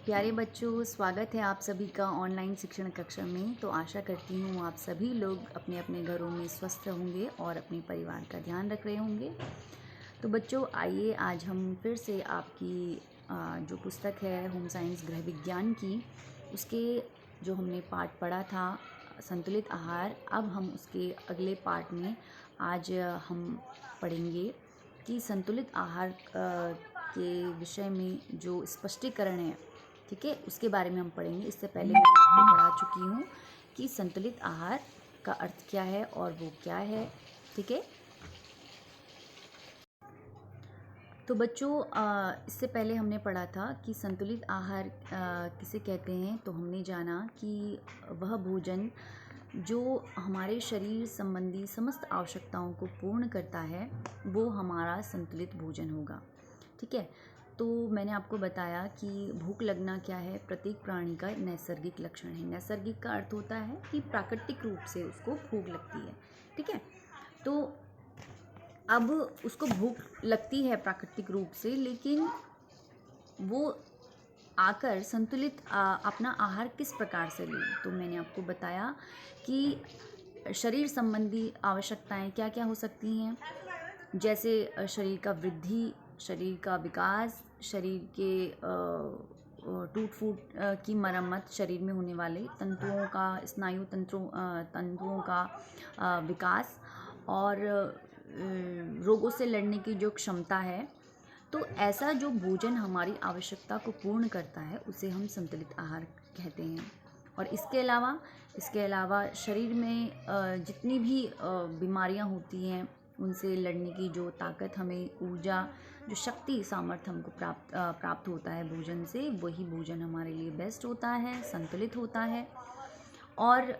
प्यारे बच्चों, स्वागत है आप सभी का ऑनलाइन शिक्षण कक्षा में। तो आशा करती हूँ आप सभी लोग अपने अपने घरों में स्वस्थ होंगे और अपने परिवार का ध्यान रख रहे होंगे। तो बच्चों, आइए आज हम फिर से आपकी जो पुस्तक है होम साइंस गृह विज्ञान की, उसके जो हमने पाठ पढ़ा था संतुलित आहार, अब हम उसके अगले पाठ में आज हम पढ़ेंगे कि संतुलित आहार के विषय में जो स्पष्टीकरण है, ठीक है, उसके बारे में हम पढ़ेंगे। इससे पहले मैं आपको पढ़ा चुकी हूँ कि संतुलित आहार का अर्थ क्या है और वो क्या है, ठीक है। तो बच्चों, इससे पहले हमने पढ़ा था कि संतुलित आहार किसे कहते हैं। तो हमने जाना कि वह भोजन जो हमारे शरीर संबंधी समस्त आवश्यकताओं को पूर्ण करता है, वो हमारा संतुलित भोजन होगा, ठीक है। तो मैंने आपको बताया कि भूख लगना क्या है, प्रत्येक प्राणी का नैसर्गिक लक्षण है। नैसर्गिक का अर्थ होता है कि प्राकृतिक रूप से उसको भूख लगती है, ठीक है। तो अब उसको भूख लगती है प्राकृतिक रूप से, लेकिन वो आकर संतुलित अपना आहार किस प्रकार से ले। तो मैंने आपको बताया कि शरीर संबंधी आवश्यकताएं क्या क्या हो सकती हैं, जैसे शरीर का वृद्धि, शरीर का विकास, शरीर के टूट फूट की मरम्मत, शरीर में होने वाले तंतुओं का, स्नायु तंतुओं का विकास, और रोगों से लड़ने की जो क्षमता है। तो ऐसा जो भोजन हमारी आवश्यकता को पूर्ण करता है उसे हम संतुलित आहार कहते हैं। और इसके अलावा शरीर में जितनी भी बीमारियां होती हैं उनसे लड़ने की जो ताकत, हमें ऊर्जा, जो शक्ति सामर्थ्य हमको प्राप्त होता है भोजन से, वही भोजन हमारे लिए बेस्ट होता है, संतुलित होता है। और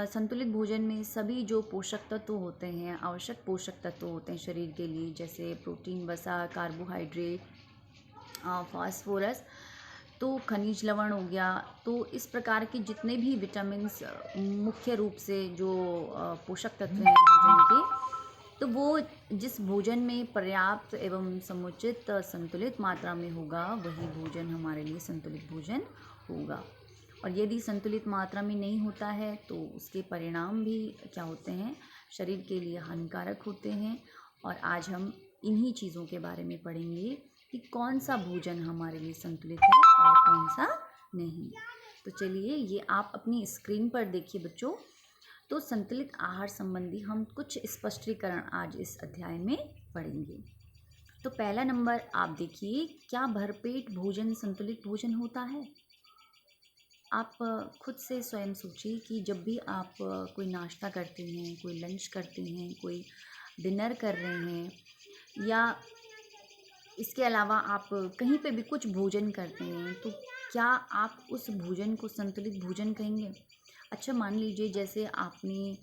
संतुलित भोजन में सभी जो पोषक तत्व होते हैं, आवश्यक पोषक तत्व होते हैं शरीर के लिए, जैसे प्रोटीन, वसा, कार्बोहाइड्रेट, फास्फोरस, तो खनिज लवण हो गया। तो इस प्रकार के जितने भी विटामिन्स, मुख्य रूप से जो पोषक तत्व हैं भोजन के, तो वो जिस भोजन में पर्याप्त एवं समुचित संतुलित मात्रा में होगा, वही भोजन हमारे लिए संतुलित भोजन होगा। और यदि संतुलित मात्रा में नहीं होता है तो उसके परिणाम भी क्या होते हैं, शरीर के लिए हानिकारक होते हैं। और आज हम इन्हीं चीज़ों के बारे में पढ़ेंगे कि कौन सा भोजन हमारे लिए संतुलित है और कौन सा नहीं। तो चलिए, ये आप अपनी स्क्रीन पर देखिए बच्चों। तो संतुलित आहार संबंधी हम कुछ स्पष्टीकरण आज इस अध्याय में पढ़ेंगे। तो पहला नंबर आप देखिए, क्या भरपेट भोजन संतुलित भोजन होता है? आप खुद से स्वयं सोचिए कि जब भी आप कोई नाश्ता करते हैं, कोई लंच करते हैं, कोई डिनर कर रहे हैं, या इसके अलावा आप कहीं पे भी कुछ भोजन करते हैं, तो क्या आप उस भोजन को संतुलित भोजन कहेंगे? अच्छा, मान लीजिए जैसे आपने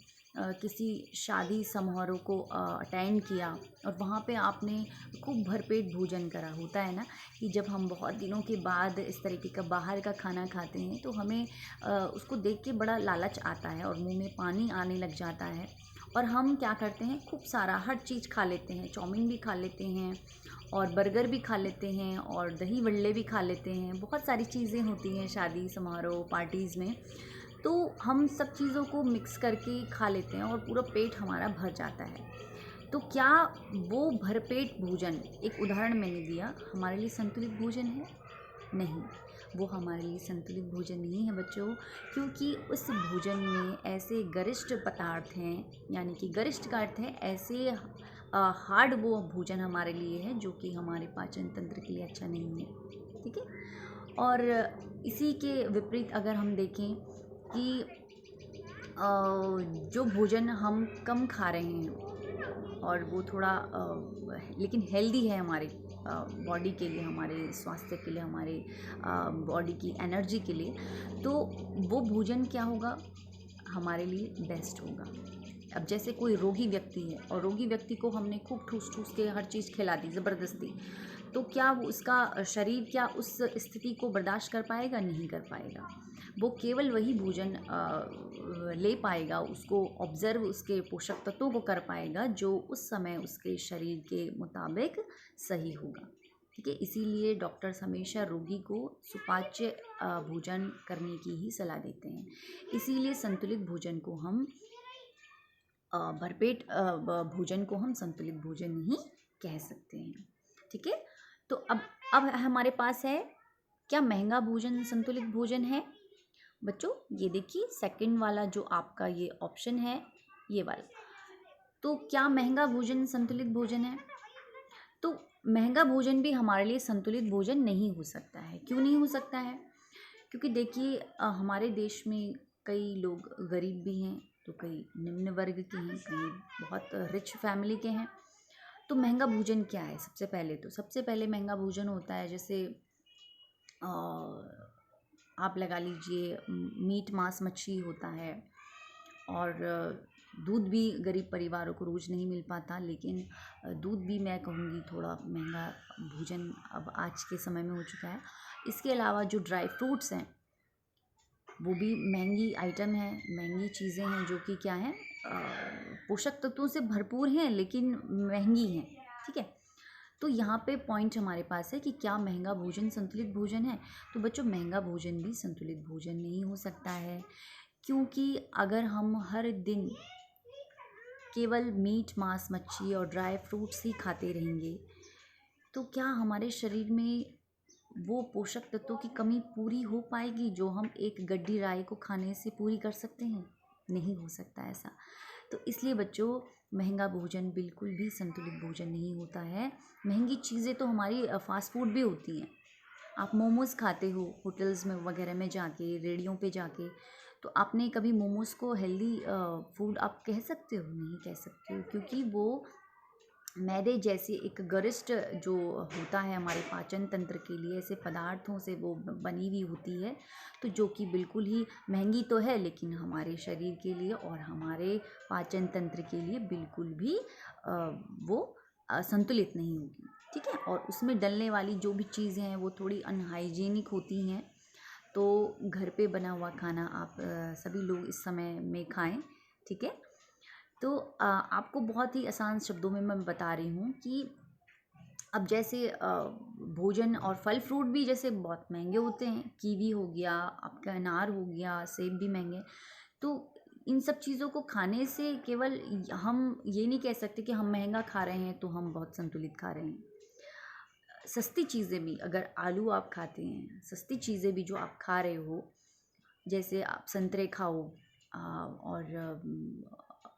किसी शादी समारोह को अटेंड किया और वहाँ पे आपने खूब भरपेट भोजन करा। होता है ना कि जब हम बहुत दिनों के बाद इस तरीके का बाहर का खाना खाते हैं तो हमें उसको देख के बड़ा लालच आता है और मुंह में पानी आने लग जाता है, और हम क्या करते हैं, खूब सारा हर चीज़ खा लेते हैं। चाउमीन भी खा लेते हैं और बर्गर भी खा लेते हैं और दही बल्ले भी खा लेते हैं। बहुत सारी चीज़ें होती हैं शादी समारोह पार्टीज़ में, तो हम सब चीज़ों को मिक्स करके खा लेते हैं और पूरा पेट हमारा भर जाता है। तो क्या वो भरपेट भोजन, एक उदाहरण मैंने दिया, हमारे लिए संतुलित भोजन है? नहीं, वो हमारे लिए संतुलित भोजन नहीं है बच्चों, क्योंकि उस भोजन में ऐसे गरिष्ठ पदार्थ हैं, यानी कि गरिष्ठ का अर्थ है ऐसे हार्ड वो भोजन हमारे लिए है जो कि हमारे पाचन तंत्र के लिए अच्छा नहीं है, ठीक है। और इसी के विपरीत अगर हम देखें कि जो भोजन हम कम खा रहे हैं और वो थोड़ा लेकिन हेल्दी है हमारे बॉडी के लिए, हमारे स्वास्थ्य के लिए, हमारे बॉडी की एनर्जी के लिए, तो वो भोजन क्या होगा, हमारे लिए बेस्ट होगा। अब जैसे कोई रोगी व्यक्ति है और रोगी व्यक्ति को हमने खूब ठूस ठूस के हर चीज़ खिला दी ज़बरदस्ती, तो क्या वो उसका शरीर क्या उस स्थिति को बर्दाश्त कर पाएगा? नहीं कर पाएगा। वो केवल वही भोजन ले पाएगा, उसको ऑब्ज़र्व, उसके पोषक तत्वों को कर पाएगा जो उस समय उसके शरीर के मुताबिक सही होगा, ठीक है, इसीलिए डॉक्टर्स हमेशा रोगी को सुपाच्य भोजन करने की ही सलाह देते हैं। इसीलिए संतुलित भोजन को हम भरपेट भोजन को हम संतुलित भोजन नहीं कह सकते हैं। ठीक है, तो अब हमारे पास है, क्या महंगा भोजन संतुलित भोजन है? बच्चों ये देखिए सेकंड वाला जो आपका ये ऑप्शन है, ये वाला, तो क्या महंगा भोजन संतुलित भोजन है? तो महंगा भोजन भी हमारे लिए संतुलित भोजन नहीं हो सकता है। क्यों नहीं हो सकता है? क्योंकि देखिए हमारे देश में कई लोग गरीब भी हैं, तो कई निम्न वर्ग के हैं, कई बहुत रिच फैमिली के हैं। तो महंगा भोजन क्या है? सबसे पहले महंगा भोजन होता है, जैसे आप लगा लीजिए मीट मांस मच्छी होता है, और दूध भी गरीब परिवारों को रोज़ नहीं मिल पाता, लेकिन दूध भी मैं कहूँगी थोड़ा महंगा भोजन अब आज के समय में हो चुका है। इसके अलावा जो ड्राई फ्रूट्स हैं वो भी महंगी आइटम है, महंगी चीज़ें हैं, जो कि क्या हैं, पोषक तत्वों से भरपूर हैं लेकिन महंगी हैं। ठीक है, तो यहाँ पे पॉइंट हमारे पास है कि क्या महंगा भोजन संतुलित भोजन है? तो बच्चों महंगा भोजन भी संतुलित भोजन नहीं हो सकता है, क्योंकि अगर हम हर दिन केवल मीट मांस मच्छी और ड्राई फ्रूट्स ही खाते रहेंगे तो क्या हमारे शरीर में वो पोषक तत्वों की कमी पूरी हो पाएगी जो हम एक गड्डी राई को खाने से पूरी कर सकते हैं? नहीं हो सकता ऐसा। तो इसलिए बच्चों महंगा भोजन बिल्कुल भी संतुलित भोजन नहीं होता है। महंगी चीज़ें तो हमारी फास्ट फूड भी होती हैं। आप मोमोज़ खाते हो होटल्स में वगैरह में जाके, रेडियों पे जाके, तो आपने कभी मोमोज़ को हेल्दी फूड आप कह सकते हो? नहीं कह सकते हो, क्योंकि वो मैदे जैसे एक गरिष्ठ जो होता है हमारे पाचन तंत्र के लिए, ऐसे पदार्थों से वो बनी हुई होती है, तो जो कि बिल्कुल ही महंगी तो है लेकिन हमारे शरीर के लिए और हमारे पाचन तंत्र के लिए बिल्कुल भी वो संतुलित नहीं होगी। ठीक है, और उसमें डलने वाली जो भी चीज़ें हैं वो थोड़ी अनहाइजीनिक होती हैं। तो घर पे बना हुआ खाना आप सभी लोग इस समय में खाएं। ठीक है, तो आपको बहुत ही आसान शब्दों में मैं बता रही हूँ कि अब जैसे भोजन और फल फ्रूट भी जैसे बहुत महंगे होते हैं, कीवी हो गया, आपका अनार हो गया, सेब भी महंगे। तो इन सब चीज़ों को खाने से केवल हम ये नहीं कह सकते कि हम महंगा खा रहे हैं तो हम बहुत संतुलित खा रहे हैं। सस्ती चीज़ें भी, अगर आलू आप खाते हैं, सस्ती चीज़ें भी जो आप खा रहे हो, जैसे आप संतरे खाओ और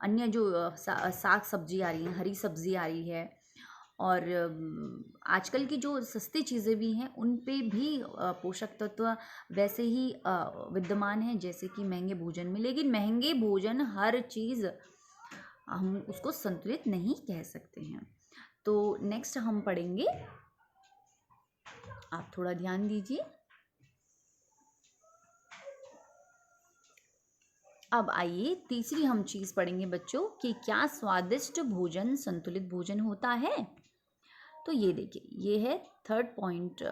अन्य जो साग सब्जी आ रही हैं, हरी सब्जी आ रही है, और आजकल की जो सस्ती चीज़ें भी हैं उन पे भी पोषक तत्व वैसे ही विद्यमान हैं जैसे कि महंगे भोजन में। लेकिन महंगे भोजन हर चीज़ हम उसको संतुलित नहीं कह सकते हैं। तो नेक्स्ट हम पढ़ेंगे, आप थोड़ा ध्यान दीजिए। अब आइए तीसरी हम चीज़ पढ़ेंगे बच्चों कि क्या स्वादिष्ट भोजन संतुलित भोजन होता है। तो ये देखिए, ये है थर्ड पॉइंट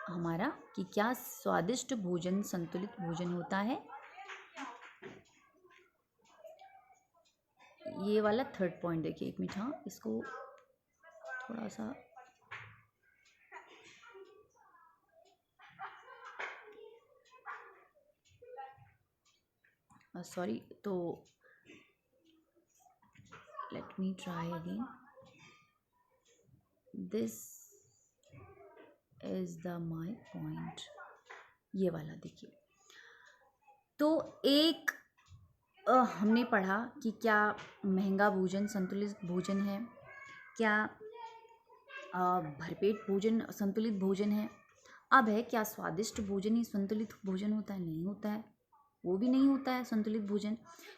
हमारा कि क्या स्वादिष्ट भोजन संतुलित भोजन होता है। ये वाला थर्ड पॉइंट देखिए, एक मिनट, हाँ इसको थोड़ा सा सॉरी, तो let me try again. This is the my point, ये वाला देखिए। तो एक हमने पढ़ा कि क्या महंगा भोजन संतुलित भोजन है, क्या भरपेट भोजन संतुलित भोजन है। अब है क्या स्वादिष्ट भोजन ही संतुलित भोजन होता है? नहीं होता है, वो भी नहीं होता है संतुलित भोजन।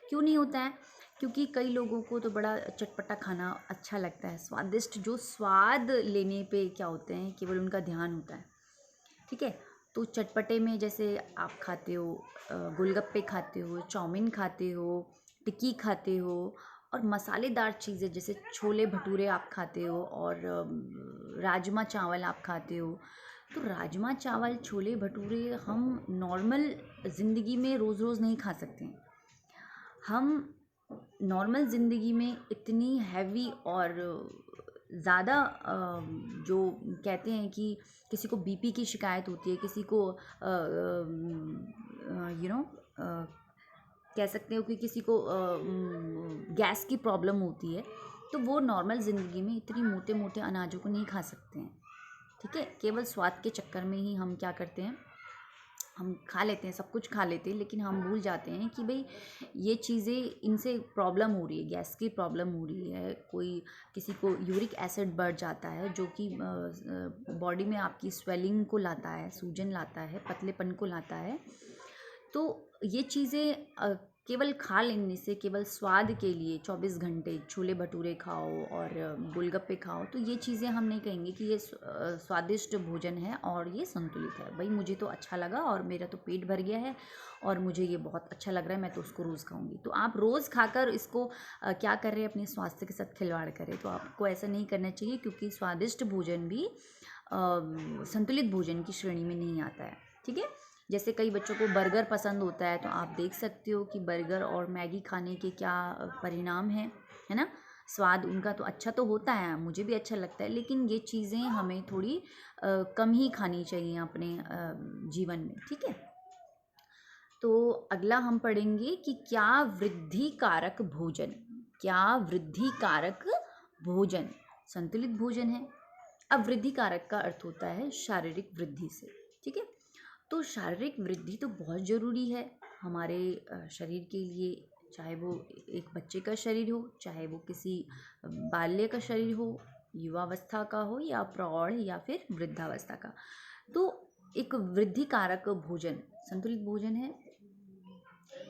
क्यों नहीं होता है? क्योंकि कई लोगों को तो बड़ा चटपटा खाना अच्छा लगता है, स्वादिष्ट जो स्वाद लेने पे क्या होते हैं केवल उनका ध्यान होता है। ठीक है, तो चटपटे में जैसे आप खाते हो, गोलगप्पे खाते हो, चाउमीन खाते हो, टिक्की खाते हो, और मसालेदार चीज़ें जैसे छोले भटूरे आप खाते हो, और राजमा चावल आप खाते हो। तो राजमा चावल छोले भटूरे हम नॉर्मल ज़िंदगी में रोज़ रोज़ नहीं खा सकते हैं। हम नॉर्मल ज़िंदगी में इतनी हैवी और ज़्यादा जो कहते हैं कि किसी को बीपी की शिकायत होती है, किसी को यू नो कह सकते हो कि किसी को गैस की प्रॉब्लम होती है, तो वो नॉर्मल ज़िंदगी में इतनी मोटे मोटे अनाजों को नहीं खा सकते हैं। ठीक है, केवल स्वाद के चक्कर में ही हम क्या करते हैं, हम खा लेते हैं, सब कुछ खा लेते हैं, लेकिन हम भूल जाते हैं कि भाई ये चीज़ें, इनसे प्रॉब्लम हो रही है, गैस की प्रॉब्लम हो रही है, कोई किसी को यूरिक एसिड बढ़ जाता है जो कि बॉडी में आपकी स्वेलिंग को लाता है, सूजन लाता है, पतलेपन को लाता है। तो ये चीज़ें केवल खा लेने से, केवल स्वाद के लिए 24 घंटे छोले भटूरे खाओ और गोलगप्पे खाओ, तो ये चीज़ें हम नहीं कहेंगे कि ये स्वादिष्ट भोजन है और ये संतुलित है। भाई मुझे तो अच्छा लगा और मेरा तो पेट भर गया है और मुझे ये बहुत अच्छा लग रहा है, मैं तो उसको रोज़ खाऊंगी। तो आप रोज़ खाकर इसको क्या कर रहे हैं, अपने स्वास्थ्य के साथ खिलवाड़ करें। तो आपको ऐसा नहीं करना चाहिए, क्योंकि स्वादिष्ट भोजन भी संतुलित भोजन की श्रेणी में नहीं आता है। ठीक है, जैसे कई बच्चों को बर्गर पसंद होता है, तो आप देख सकते हो कि बर्गर और मैगी खाने के क्या परिणाम हैं, है ना। स्वाद उनका तो अच्छा तो होता है, मुझे भी अच्छा लगता है, लेकिन ये चीज़ें हमें थोड़ी कम ही खानी चाहिए अपने जीवन में। ठीक है, तो अगला हम पढ़ेंगे कि क्या वृद्धि कारक भोजन, क्या वृद्धि कारक भोजन संतुलित भोजन है। अब वृद्धि कारक का अर्थ होता है शारीरिक वृद्धि से। ठीक है, तो शारीरिक वृद्धि तो बहुत ज़रूरी है हमारे शरीर के लिए, चाहे वो एक बच्चे का शरीर हो, चाहे वो किसी बाल्य का शरीर हो, युवावस्था का हो, या प्रौढ़ या फिर वृद्धावस्था का। तो एक वृद्धि कारक भोजन संतुलित भोजन है।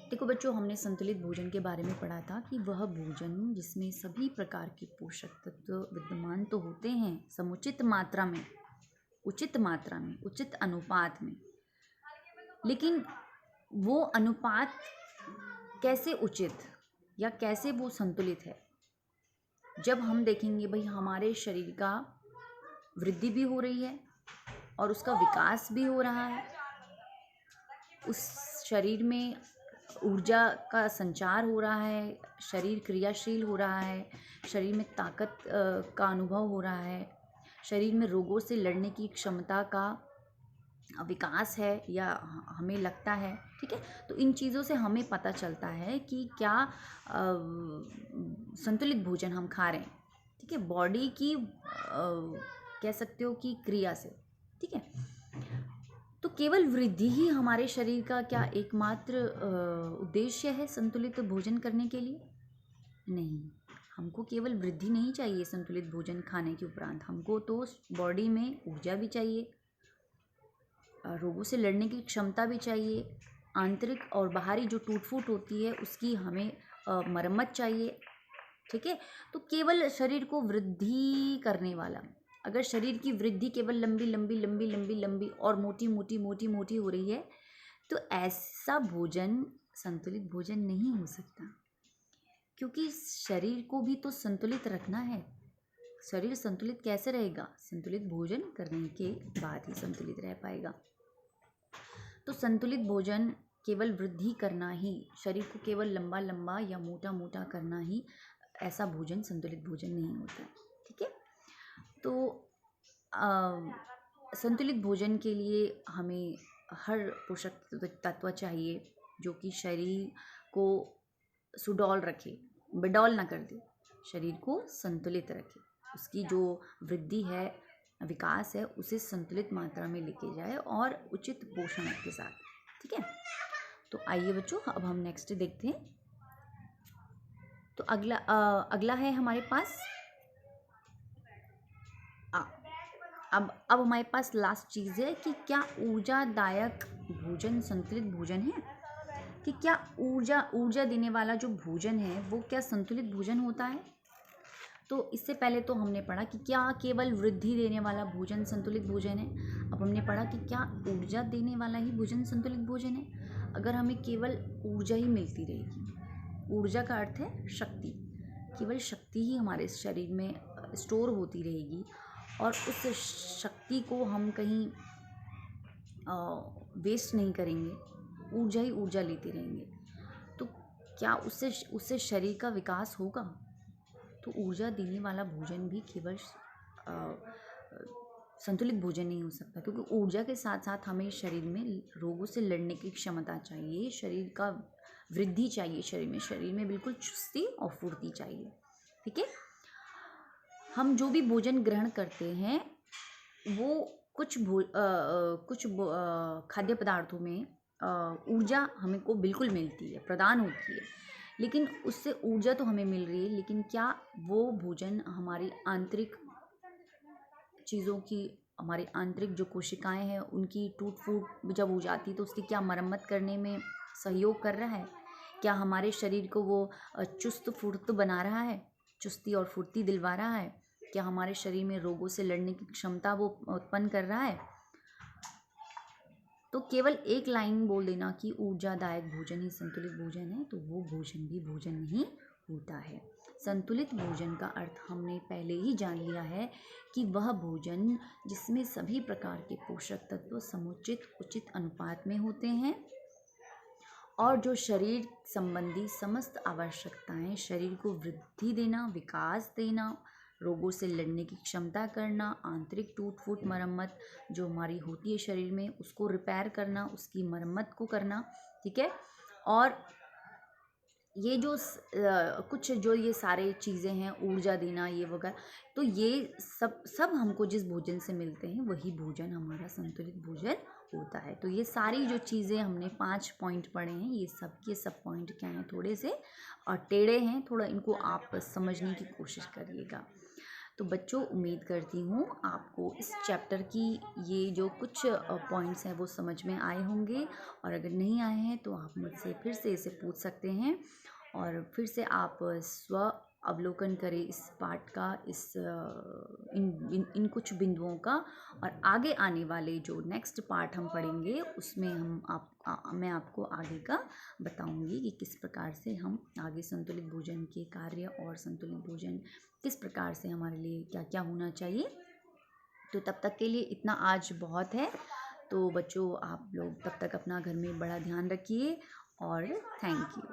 देखो बच्चों, हमने संतुलित भोजन के बारे में पढ़ा था कि वह भोजन जिसमें सभी प्रकार के पोषक तत्व विद्यमान तो होते हैं समुचित मात्रा में, उचित मात्रा में, उचित अनुपात में, लेकिन वो अनुपात कैसे उचित या कैसे वो संतुलित है, जब हम देखेंगे भाई हमारे शरीर का वृद्धि भी हो रही है और उसका विकास भी हो रहा है, उस शरीर में ऊर्जा का संचार हो रहा है, शरीर क्रियाशील हो रहा है, शरीर में ताकत का अनुभव हो रहा है, शरीर में रोगों से लड़ने की क्षमता का विकास है या हमें लगता है। ठीक है, तो इन चीज़ों से हमें पता चलता है कि क्या संतुलित भोजन हम खा रहे हैं। ठीक है, बॉडी की कह सकते हो कि क्रिया से। ठीक है, तो केवल वृद्धि ही हमारे शरीर का क्या एकमात्र उद्देश्य है संतुलित भोजन करने के लिए? नहीं, हमको केवल वृद्धि नहीं चाहिए संतुलित भोजन खाने के उपरांत, हमको तो बॉडी में ऊर्जा भी चाहिए, रोगों से लड़ने की क्षमता भी चाहिए, आंतरिक और बाहरी जो टूट फूट होती है उसकी हमें मरम्मत चाहिए। ठीक है, तो केवल शरीर को वृद्धि करने वाला, अगर शरीर की वृद्धि केवल लंबी लंबी लंबी लंबी लंबी और मोटी मोटी मोटी मोटी हो रही है, तो ऐसा भोजन संतुलित भोजन नहीं हो सकता, क्योंकि शरीर को भी तो संतुलित रखना है। शरीर संतुलित कैसे रहेगा? संतुलित भोजन करने के बाद ही संतुलित रह पाएगा। तो संतुलित भोजन केवल वृद्धि करना ही, शरीर को केवल लंबा लंबा या मोटा मोटा करना ही, ऐसा भोजन संतुलित भोजन नहीं होता। ठीक है, तो संतुलित भोजन के लिए हमें हर पोषक तत्व चाहिए जो कि शरीर को सुडौल रखे, बेडौल ना कर दे, शरीर को संतुलित रखे, उसकी जो वृद्धि है, विकास है, उसे संतुलित मात्रा में लेके जाए और उचित पोषण के साथ। ठीक है, तो आइए बच्चों, अब हम नेक्स्ट देखते हैं। तो अगला है हमारे पास अब हमारे पास लास्ट चीज़ है कि क्या ऊर्जादायक भोजन संतुलित भोजन है, कि क्या ऊर्जा देने वाला जो भोजन है वो क्या संतुलित भोजन होता है। तो इससे पहले तो हमने पढ़ा कि क्या केवल वृद्धि देने वाला भोजन संतुलित भोजन है। अब हमने पढ़ा कि क्या ऊर्जा देने वाला ही भोजन संतुलित भोजन है। अगर हमें केवल ऊर्जा ही मिलती रहेगी, ऊर्जा का अर्थ है शक्ति, केवल शक्ति ही हमारे शरीर में स्टोर होती रहेगी और उस शक्ति को हम कहीं वेस्ट नहीं करेंगे, ऊर्जा ही ऊर्जा लेते रहेंगे, तो क्या उससे शरीर का विकास होगा? तो ऊर्जा देने वाला भोजन भी केवल संतुलित भोजन नहीं हो सकता, क्योंकि ऊर्जा के साथ साथ हमें शरीर में रोगों से लड़ने की क्षमता चाहिए, शरीर का वृद्धि चाहिए, शरीर में बिल्कुल चुस्ती और फुर्ती चाहिए। ठीक है, हम जो भी भोजन ग्रहण करते हैं वो कुछ खाद्य पदार्थों में ऊर्जा हमें को बिल्कुल मिलती है, प्रदान होती है, लेकिन उससे ऊर्जा तो हमें मिल रही है, लेकिन क्या वो भोजन हमारी आंतरिक चीज़ों की, हमारी आंतरिक जो कोशिकाएं हैं उनकी टूट फूट जब हो जाती है तो उसकी क्या मरम्मत करने में सहयोग कर रहा है? क्या हमारे शरीर को वो चुस्त फुर्त बना रहा है, चुस्ती और फुर्ती दिलवा रहा है? क्या हमारे शरीर में रोगों से लड़ने की क्षमता वो उत्पन्न कर रहा है? तो केवल एक लाइन बोल देना कि ऊर्जादायक भोजन ही संतुलित भोजन है, तो वो भोजन भी भोजन नहीं होता है। संतुलित भोजन का अर्थ हमने पहले ही जान लिया है कि वह भोजन जिसमें सभी प्रकार के पोषक तत्व समुचित उचित अनुपात में होते हैं और जो शरीर संबंधी समस्त आवश्यकताएं, शरीर को वृद्धि देना, विकास देना, रोगों से लड़ने की क्षमता करना, आंतरिक टूट फूट मरम्मत जो हमारी होती है शरीर में उसको रिपेयर करना, उसकी मरम्मत को करना। ठीक है, और ये जो कुछ जो ये सारे चीज़ें हैं, ऊर्जा देना ये वगैरह, तो ये सब हमको जिस भोजन से मिलते हैं वही भोजन हमारा संतुलित भोजन होता है। तो ये सारी जो चीज़ें हमने 5 पॉइंट पढ़े हैं, ये सब के सब पॉइंट क्या हैं, थोड़े से और टेढ़े हैं, थोड़ा इनको आप समझने की कोशिश करिएगा। तो बच्चों, उम्मीद करती हूँ आपको इस चैप्टर की ये जो कुछ पॉइंट्स हैं वो समझ में आए होंगे, और अगर नहीं आए हैं तो आप मुझसे फिर से इसे पूछ सकते हैं और फिर से आप स्व अवलोकन करें इस पाठ का, इन कुछ बिंदुओं का, और आगे आने वाले जो नेक्स्ट पार्ट हम पढ़ेंगे उसमें मैं आपको आगे का बताऊंगी कि किस प्रकार से हम आगे संतुलित भोजन के कार्य और संतुलित भोजन किस प्रकार से हमारे लिए क्या क्या होना चाहिए। तो तब तक के लिए इतना आज बहुत है। तो बच्चों, आप लोग तब तक अपना घर में बड़ा ध्यान रखिए और थैंक यू।